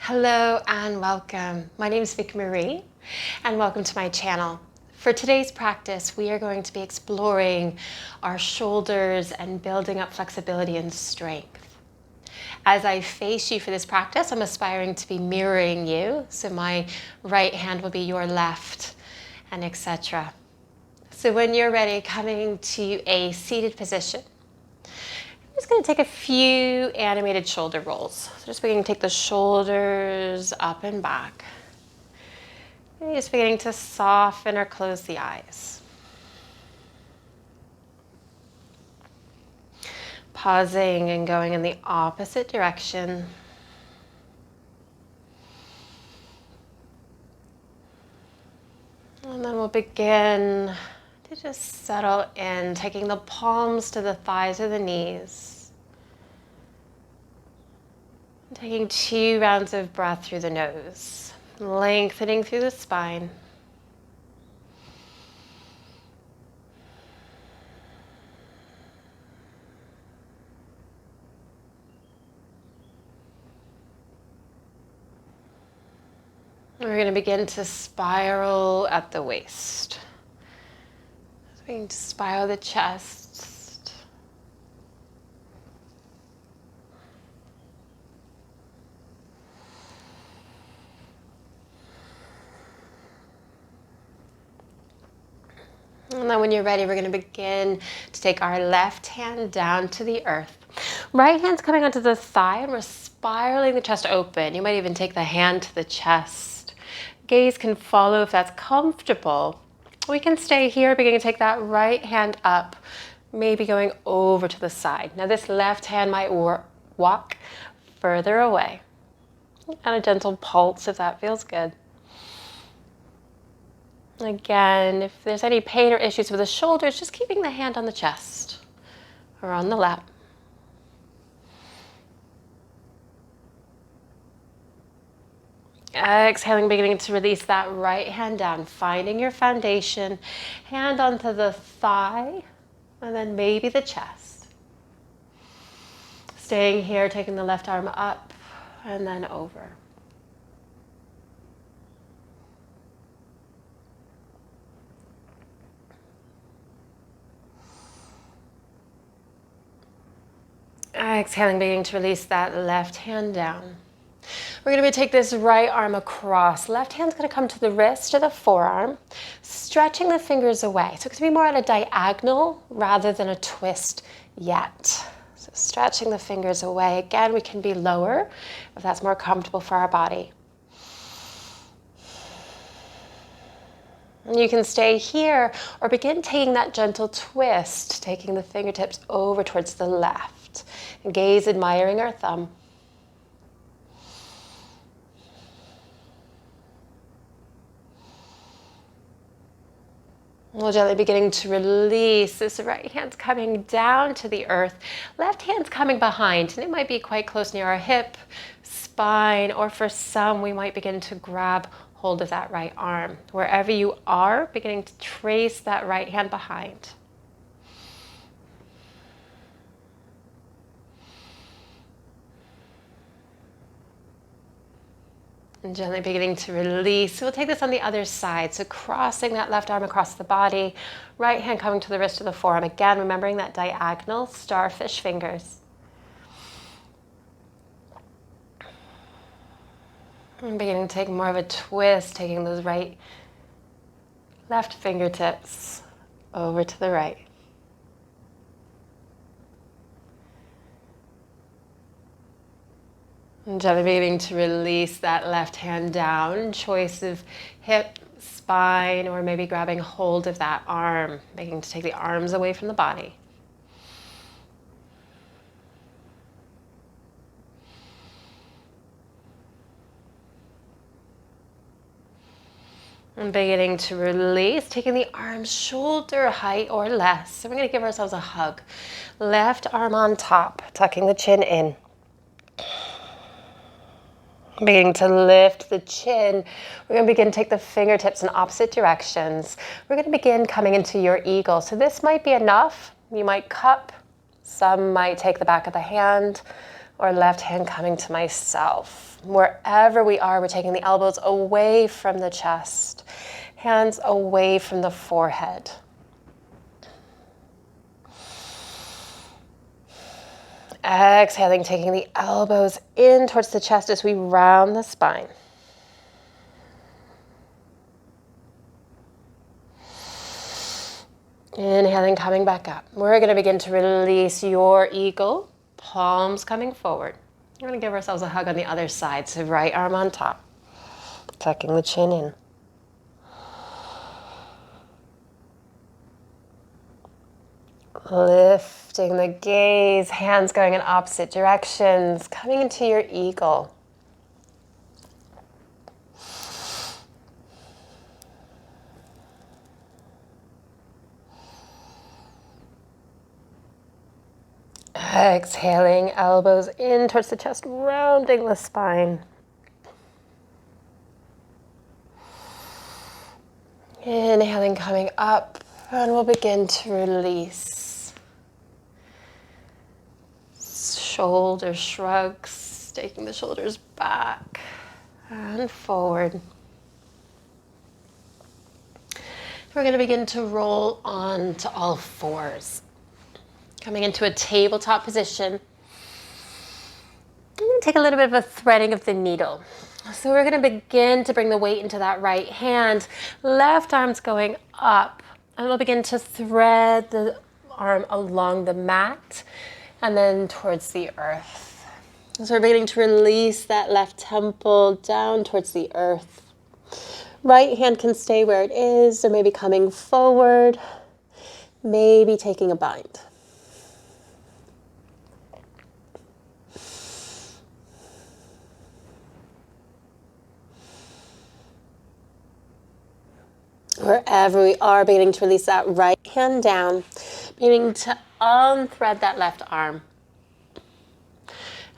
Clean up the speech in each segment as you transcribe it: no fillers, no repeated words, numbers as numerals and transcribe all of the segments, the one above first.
Hello and welcome. My name is Vickie-Marie and welcome to my channel. For today's practice, we are going to be exploring our shoulders and building up flexibility and strength. As I face you for this practice, I'm aspiring to be mirroring you. So my right hand will be your left and etc. So when you're ready, coming to a seated position. I'm just going to take a few animated shoulder rolls. So just beginning to take the shoulders up and back. And just beginning to soften or close the eyes. Pausing and going in the opposite direction. And then we'll begin to just settle in, taking the palms to the thighs or the knees. Taking 2 rounds of breath through the nose, lengthening through the spine. We're going to begin to spiral at the waist. So we can spiral the chest. And then when you're ready, we're going to begin to take our left hand down to the earth. Right hand's coming onto the thigh and we're spiraling the chest open. You might even take the hand to the chest. Gaze can follow if that's comfortable. We can stay here, beginning to take that right hand up, maybe going over to the side. Now this left hand might walk further away. And a gentle pulse if that feels good. Again, if there's any pain or issues with the shoulders, just keeping the hand on the chest or on the lap. Exhaling, beginning to release that right hand down, finding your foundation, hand onto the thigh, and then maybe the chest. Staying here, taking the left arm up and then over. Exhaling, beginning to release that left hand down. We're going to take this right arm across. Left hand's going to come to the wrist or the forearm, stretching the fingers away. So it's going to be more at a diagonal rather than a twist yet. So stretching the fingers away. Again, we can be lower if that's more comfortable for our body. And you can stay here or begin taking that gentle twist, taking the fingertips over towards the left. And gaze admiring our thumb. We'll gently beginning to release. This right hand's coming down to the earth. Left hand's coming behind, and it might be quite close near our hip, spine, or for some, we might begin to grab hold of that right arm. Wherever you are, beginning to trace that right hand behind. And gently beginning to release. So we'll take this on the other side. So crossing that left arm across the body, right hand coming to the wrist or the forearm. Again, remembering that diagonal starfish fingers. And beginning to take more of a twist, taking those left fingertips over to the right. And gently beginning to release that left hand down. Choice of hip, spine, or maybe grabbing hold of that arm. Beginning to take the arms away from the body. And beginning to release, taking the arms shoulder height or less. So we're going to give ourselves a hug. Left arm on top, tucking the chin in. Beginning to lift the chin. We're going to begin to take the fingertips in opposite directions. We're going to begin coming into your eagle. So this might be enough. You might cup. Some might take the back of the hand or left hand coming to myself. Wherever we are, we're taking the elbows away from the chest, hands away from the forehead. Exhaling, taking the elbows in towards the chest as we round the spine. Inhaling, coming back up. We're going to begin to release your eagle, palms coming forward. We're going to give ourselves a hug on the other side, so right arm on top, tucking the chin in. Lifting the gaze, hands going in opposite directions, coming into your eagle. Exhaling, elbows in towards the chest, rounding the spine. Inhaling, coming up, and we'll begin to release. Shoulder shrugs, taking the shoulders back and forward. We're going to begin to roll on to all fours. Coming into a tabletop position. I'm going to take a little bit of a threading of the needle. So we're going to begin to bring the weight into that right hand. Left arm's going up. And we'll begin to thread the arm along the mat and then towards the earth. So we're beginning to release that left temple down towards the earth. Right hand can stay where it is, or maybe coming forward, maybe taking a bind. Wherever we are, beginning to release that right hand down, beginning to unthread that left arm.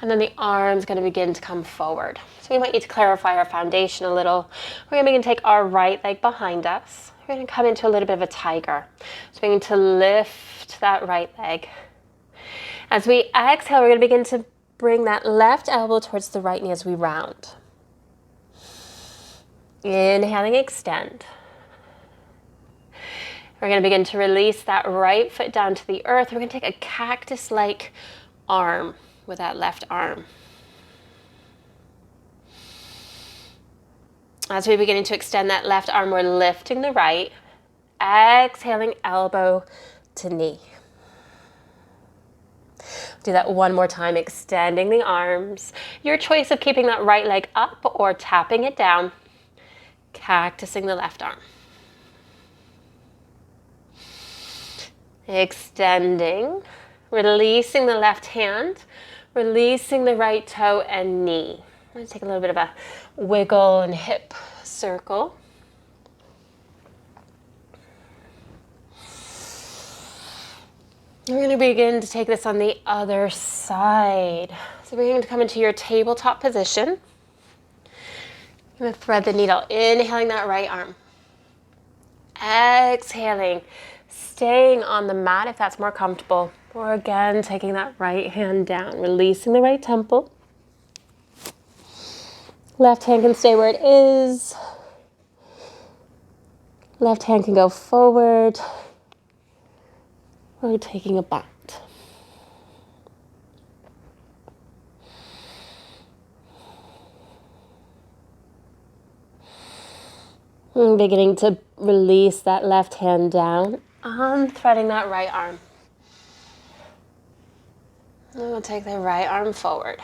And then the arm's going to begin to come forward. So we might need to clarify our foundation a little. We're going to begin to take our right leg behind us. We're going to come into a little bit of a tiger. So we're going to lift that right leg. As we exhale, we're going to begin to bring that left elbow towards the right knee as we round. Inhaling, extend. We're going to begin to release that right foot down to the earth. We're going to take a cactus-like arm with that left arm. As we're beginning to extend that left arm, we're lifting the right, exhaling elbow to knee. Do that one more time, extending the arms. Your choice of keeping that right leg up or tapping it down, cactusing the left arm. Extending, releasing the left hand, releasing the right toe and knee. I'm going to take a little bit of a wiggle and hip circle. We're going to begin to take this on the other side. So we're going to come into your tabletop position. I'm going to thread the needle, inhaling that right arm. Exhaling, staying on the mat if that's more comfortable. Or again, taking that right hand down, releasing the right temple. Left hand can stay where it is. Left hand can go forward. Or taking a bind. And beginning to release that left hand down, unthreading that right arm. And we'll take the right arm forward.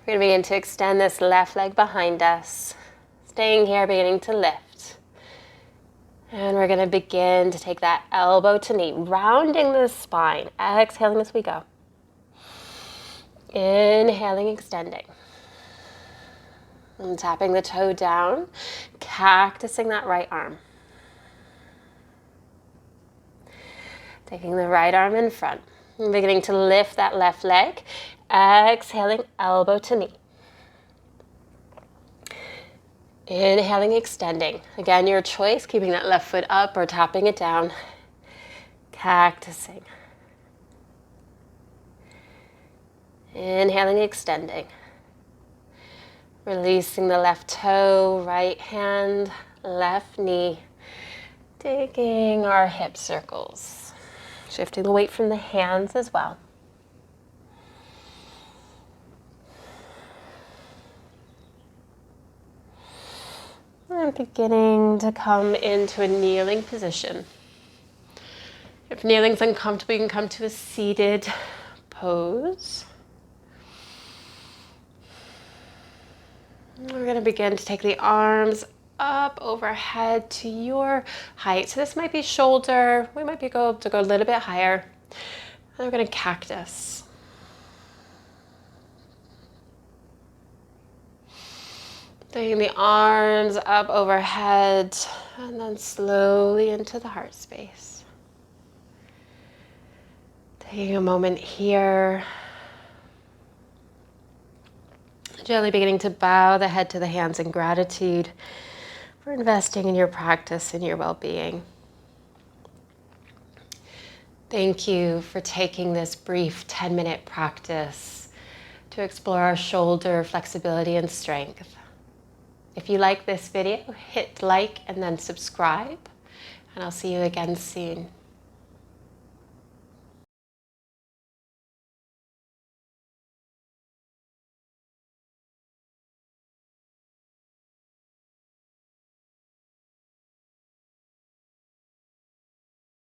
We're going to begin to extend this left leg behind us. Staying here, beginning to lift. And we're going to begin to take that elbow to knee, rounding the spine, exhaling as we go. Inhaling, extending. And tapping the toe down, cactusing that right arm. Taking the right arm in front. And beginning to lift that left leg, exhaling, elbow to knee. Inhaling, extending. Again, your choice, keeping that left foot up or tapping it down. Cactusing. Inhaling, extending. Releasing the left toe, right hand, left knee. Digging our hip circles. Shifting the weight from the hands as well. And beginning to come into a kneeling position. If kneeling's uncomfortable, you can come to a seated pose. We're going to begin to take the arms up overhead to your height. So this might be shoulder. We might be able to go a little bit higher. And we're going to cactus. Taking the arms up overhead and then slowly into the heart space. Taking a moment here. Gently beginning to bow the head to the hands in gratitude for investing in your practice and your well-being. Thank you for taking this brief 10-minute practice to explore our shoulder flexibility and strength. If you like this video, hit like and then subscribe, and I'll see you again soon.